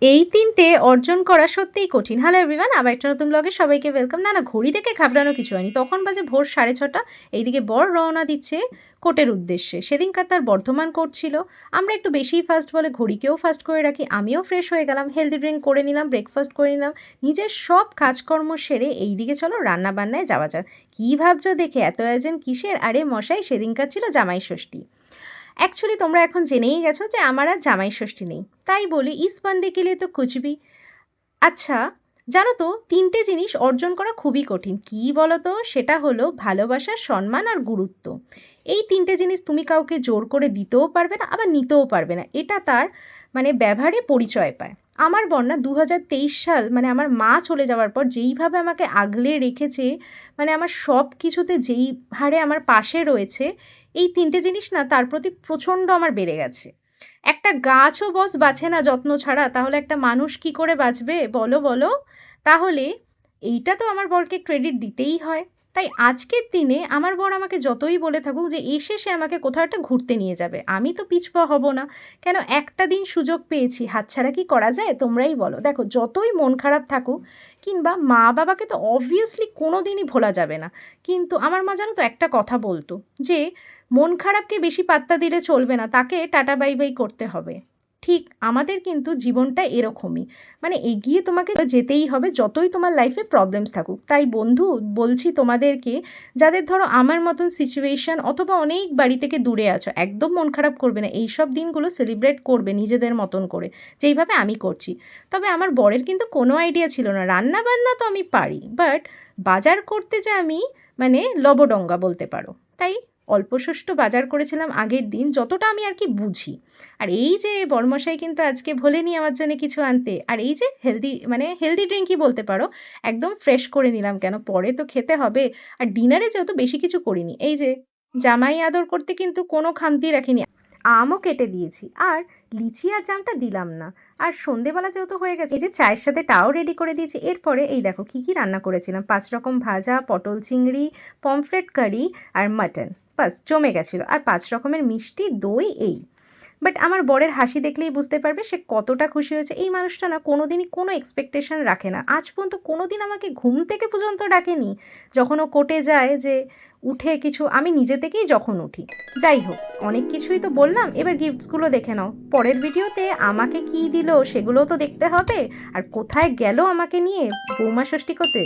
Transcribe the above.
এই ৩টে অর্জন করা সত্যিই কঠিন। হ্যালো এভরিওয়ান, আবার একটা নতুন ব্লগে সবাইকে ওয়েলকাম। না, ঘড়ি দেখে ঘাবড়ানোর কিছু হয়নি। তখন বাজে ভোর 6:30। এইদিকে বর রওনা দিচ্ছে কোর্টের উদ্দেশ্যে। সেদিনকার তার বর্ধমান কোর্ট ছিল। আমরা একটু বেশিই ফাস্ট বলে ঘড়িকেও ফাস্ট করে রাখি। আমিও ফ্রেশ হয়ে গেলাম, হেলদি ড্রিঙ্ক করে নিলাম, ব্রেকফাস্ট করে নিলাম। নিজের সব কাজকর্ম সেরে এইদিকে চলো রান্নাবান্নায় যাওয়া যাক। কী ভাবছো দেখে এত আয়োজন কিসের? আরে মশাই, সেদিনকার ছিল জামাই ষষ্ঠী। অ্যাকচুয়ালি তোমরা এখন জেনেই গেছো যে আমার আর জামাই ষষ্ঠী নেই, তাই বলি ইস বান্দে কে লিয়ে তো কুছ ভি। আচ্ছা, জানো তো ৩টে জিনিস অর্জন করা খুবই কঠিন। কী বলো তো? সেটা হলো ভালোবাসা, সম্মান আর গুরুত্ব। এই ৩টে জিনিস তুমি কাউকে জোর করে দিতেও পারবে না, আবার নিতেও পারবে না। এটা তার ব্যবহারে পরিচয় পায়। আমার বর না ২০২৩ সাল আমার মা চলে যাওয়ার পর যেইভাবে আমাকে আগলে রেখেছে, আমার সব কিছুতে যেই হারে আমার পাশে রয়েছে, এই ৩টে জিনিস না তার প্রতি প্রচণ্ড আমার বেড়ে গেছে। একটা গাছও বস বাঁচে না যত্ন ছাড়া, তাহলে একটা মানুষ কি করে বাঁচবে বলো বলো? তাহলে এইটা তো আমার বরকে ক্রেডিট দিতেই হয়। তাই আজকের দিনে আমার বর আমাকে যতই বলে থাকুক যে এসে সে আমাকে কোথাও একটা ঘুরতে নিয়ে যাবে, আমি তো পিছপা হব না। কেন, একটা দিন সুযোগ পেয়েছি, হাতছাড়া কি করা যায়? তোমরাই বলো। দেখো, যতই মন খারাপ থাকুক কিংবা মা বাবাকে তো অবভিয়াসলি কোনো দিনই ভোলা যাবে না, কিন্তু আমার মা জানো তো একটা কথা বলতো যে মন খারাপকে বেশি পাত্তা দিলে চলবে না, তাকে টাটা বাই বাই করতে হবে। ঠিক আমাদের কিন্তু জীবনটা এরকমই, এগিয়ে তোমাকে যেতেই হবে যতই তোমার লাইফে প্রবলেমস থাকুক। তাই বন্ধু, বলছি তোমাদেরকে, যাদের ধরো আমার মতন সিচুয়েশন অথবা অনেক বাড়ি থেকে দূরে আছো, একদম মন খারাপ করবে না। এইসব দিনগুলো সেলিব্রেট করবে নিজেদের মতন করে, যেইভাবে আমি করছি। তবে আমার বরের কিন্তু কোনো আইডিয়া ছিল না। রান্না বান্না তো আমি পারি, বাট বাজার করতে যে আমি লবডঙ্গা বলতে পারো। তাই অল্পস্বল্প বাজার করেছিলাম আগের দিন, যতটা আমি আর কি বুঝি। আর এই যে বরমশাই কিন্তু আজকে ভোলেনি আমার জন্য কিছু আনতে। আর এই যে হেলদি হেলদি ড্রিঙ্কই বলতে পারো, একদম ফ্রেশ করে নিলাম, কেন পরে তো খেতে হবে। আর ডিনারে যেহেতু বেশি কিছু করিনি, এই যে জামাই আদর করতে কিন্তু কোনো খামতি রাখিনি। আমও কেটে দিয়েছি, আর লিচি আর জামটা দিলাম না। আর সন্ধেবেলা যেহেতু হয়ে গেছে, এই যে চায়ের সাথে টাও রেডি করে দিয়েছি। এরপরে এই দেখো কি কি রান্না করেছিলাম: 5 রকম ভাজা, পটল চিংড়ি, পমফ্রেট কারি আর মাটন। বাস জমে গেছিলো। আর 5 রকমের মিষ্টি, দই, এই। বাট আমার বরের হাসি দেখলেই বুঝতে পারবে সে কতটা খুশি হয়েছে। এই মানুষটা না কোনোদিনই কোনো এক্সপেকটেশন রাখে না। আজ পর্যন্ত কোনোদিন আমাকে ঘুম থেকে পর্যন্ত ডাকেনি যখন ও কোর্টে যায়, যে উঠে কিছু, আমি নিজে থেকেই যখন উঠি। যাই হোক, অনেক কিছুই তো বললাম, এবার গিফটসগুলো দেখে নাও। পরের ভিডিওতে আমাকে কি দিল সেগুলোও তো দেখতে হবে, আর কোথায় গেল আমাকে নিয়ে বৌমা ষষ্ঠী করতে।